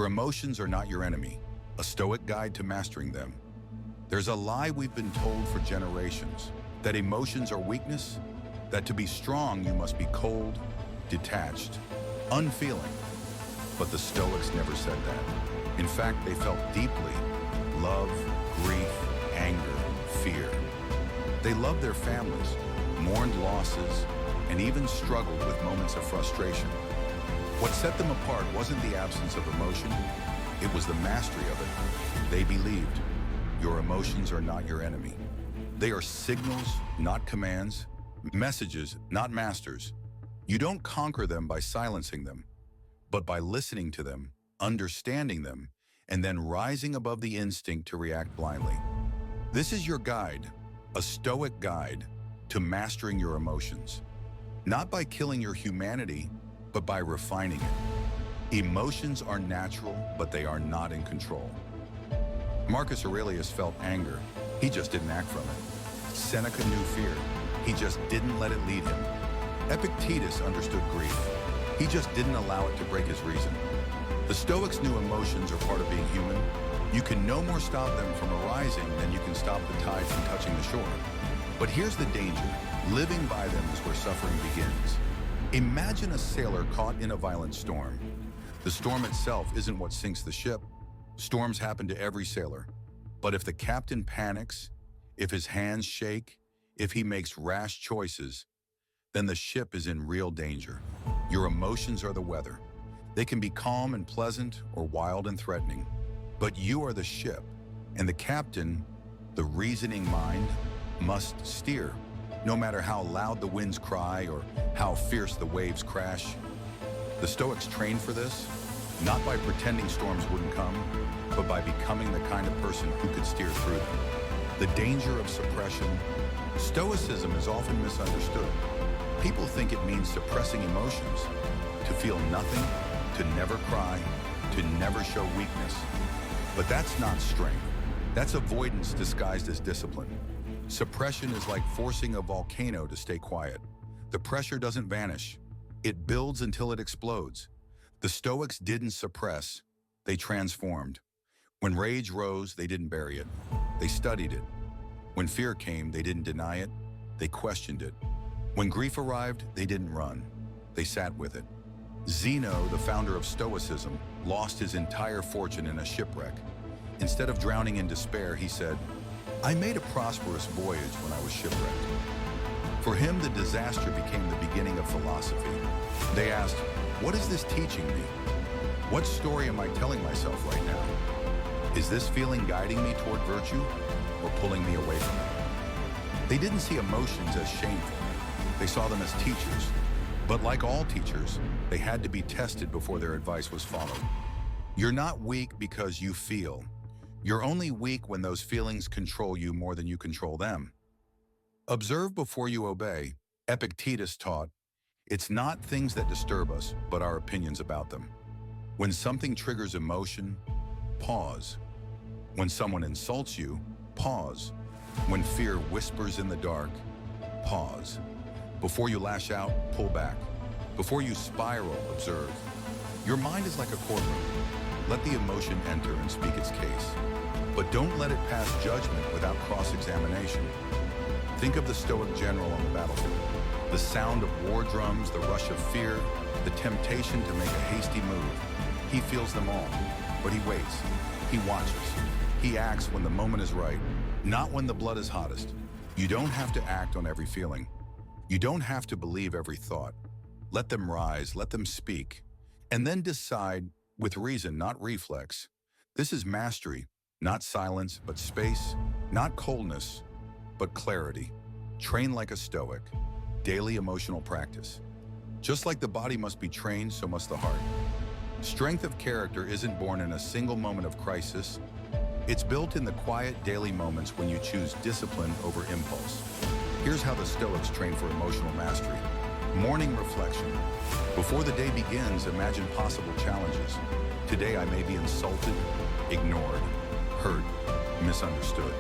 Your emotions are not your enemy, a Stoic guide to mastering them. There's a lie we've been told for generations, that emotions are weakness, that to be strong you must be cold, detached, unfeeling. But the Stoics never said that. In fact, they felt deeply: love, grief, anger, fear. They loved their families, mourned losses, and even struggled with moments of frustration. What set them apart wasn't the absence of emotion, it was the mastery of it. They believed, your emotions are not your enemy. They are signals, not commands, messages, not masters. You don't conquer them by silencing them, but by listening to them, understanding them, and then rising above the instinct to react blindly. This is your guide, a Stoic guide to mastering your emotions. Not by killing your humanity, but by refining it. Emotions are natural, but they are not in control. Marcus Aurelius felt anger. He just didn't act from it. Seneca knew fear. He just didn't let it lead him. Epictetus understood grief. He just didn't allow it to break his reason. The Stoics knew emotions are part of being human. You can no more stop them from arising than you can stop the tide from touching the shore. But here's the danger. Living by them is where suffering begins. Imagine a sailor caught in a violent storm. The storm itself isn't what sinks the ship. Storms happen to every sailor. But if the captain panics, if his hands shake, if he makes rash choices, then the ship is in real danger. Your emotions are the weather. They can be calm and pleasant or wild and threatening. But you are the ship, and the captain, the reasoning mind, must steer. No matter how loud the winds cry or how fierce the waves crash. The Stoics trained for this, not by pretending storms wouldn't come, but by becoming the kind of person who could steer through them. The danger of suppression. Stoicism is often misunderstood. People think it means suppressing emotions, to feel nothing, to never cry, to never show weakness. But that's not strength. That's avoidance disguised as discipline. Suppression is like forcing a volcano to stay quiet. The pressure doesn't vanish. It builds until it explodes. The Stoics didn't suppress, they transformed. When rage rose, they didn't bury it. They studied it. When fear came, they didn't deny it. They questioned it. When grief arrived, they didn't run. They sat with it. Zeno, the founder of Stoicism, lost his entire fortune in a shipwreck. Instead of drowning in despair, he said, "I made a prosperous voyage when I was shipwrecked." For him, the disaster became the beginning of philosophy. They asked, what is this teaching me? What story am I telling myself right now? Is this feeling guiding me toward virtue or pulling me away from it? They didn't see emotions as shameful. They saw them as teachers. But like all teachers, they had to be tested before their advice was followed. You're not weak because you feel. You're only weak when those feelings control you more than you control them. Observe before you obey. Epictetus taught, it's not things that disturb us, but our opinions about them. When something triggers emotion, pause. When someone insults you, pause. When fear whispers in the dark, pause. Before you lash out, pull back. Before you spiral, observe. Your mind is like a courtroom. Let the emotion enter and speak its case. But don't let it pass judgment without cross-examination. Think of the Stoic general on the battlefield. The sound of war drums, the rush of fear, the temptation to make a hasty move. He feels them all, but he waits. He watches. He acts when the moment is right, not when the blood is hottest. You don't have to act on every feeling. You don't have to believe every thought. Let them rise, let them speak, and then decide with reason, not reflex. This is mastery, not silence, but space, not coldness, but clarity. Train like a Stoic. Daily emotional practice. Just like the body must be trained, so must the heart. Strength of character isn't born in a single moment of crisis. It's built in the quiet daily moments when you choose discipline over impulse. Here's how the Stoics train for emotional mastery. Morning reflection. Before the day begins, imagine possible challenges. Today I may be insulted, ignored, hurt, misunderstood.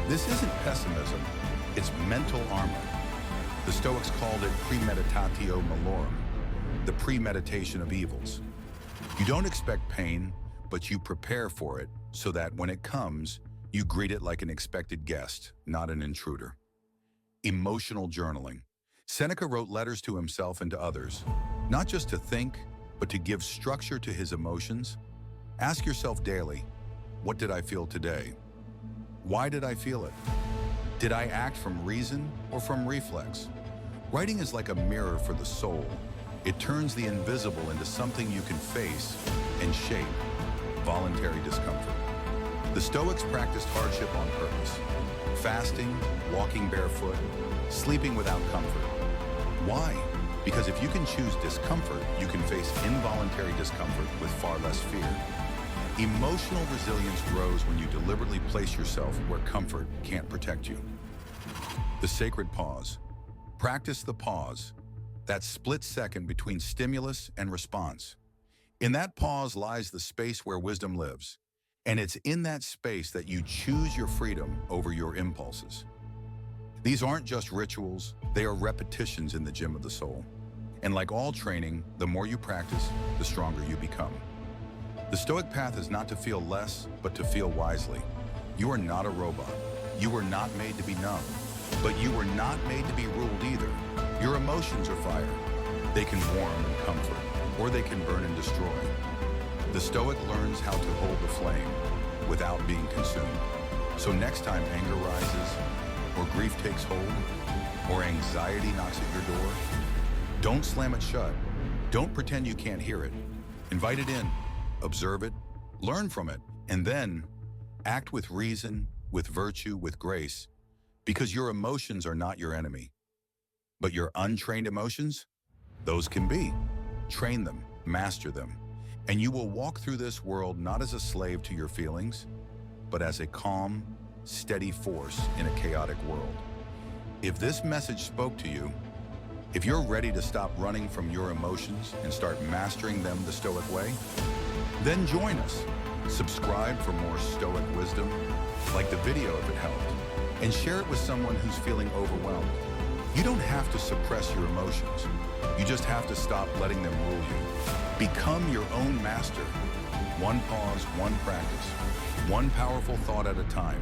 This isn't pessimism, it's mental armor. The Stoics called it premeditatio malorum, the premeditation of evils. You don't expect pain, but you prepare for it so that when it comes, you greet it like an expected guest, not an intruder. Emotional journaling. Seneca wrote letters to himself and to others, not just to think, but to give structure to his emotions. Ask yourself daily, what did I feel today? Why did I feel it? Did I act from reason or from reflex? Writing is like a mirror for the soul. It turns the invisible into something you can face and shape. Voluntary discomfort. The Stoics practiced hardship on purpose. Fasting, walking barefoot, sleeping without comfort. Why? Because if you can choose discomfort, you can face involuntary discomfort with far less fear. Emotional resilience grows when you deliberately place yourself where comfort can't protect you. The sacred pause. Practice the pause, that split second between stimulus and response. In that pause lies the space where wisdom lives, and it's in that space that you choose your freedom over your impulses. These aren't just rituals, they are repetitions in the gym of the soul. And like all training, the more you practice, the stronger you become. The Stoic path is not to feel less, but to feel wisely. You are not a robot. You were not made to be numb, but you were not made to be ruled either. Your emotions are fire. They can warm and comfort, or they can burn and destroy. The Stoic learns how to hold the flame without being consumed. So next time anger rises, or grief takes hold, or anxiety knocks at your door, don't slam it shut. Don't pretend you can't hear it. Invite it in, observe it, learn from it, and then act with reason, with virtue, with grace, because your emotions are not your enemy. But your untrained emotions, those can be. Train them, master them, and you will walk through this world not as a slave to your feelings, but as a calm, steady force in a chaotic world. If this message spoke to you, if you're ready to stop running from your emotions and start mastering them the Stoic way, then join us. Subscribe for more Stoic wisdom, like the video if it helped, and share it with someone who's feeling overwhelmed. You don't have to suppress your emotions. You just have to stop letting them rule you. Become your own master. One pause, one practice, one powerful thought at a time.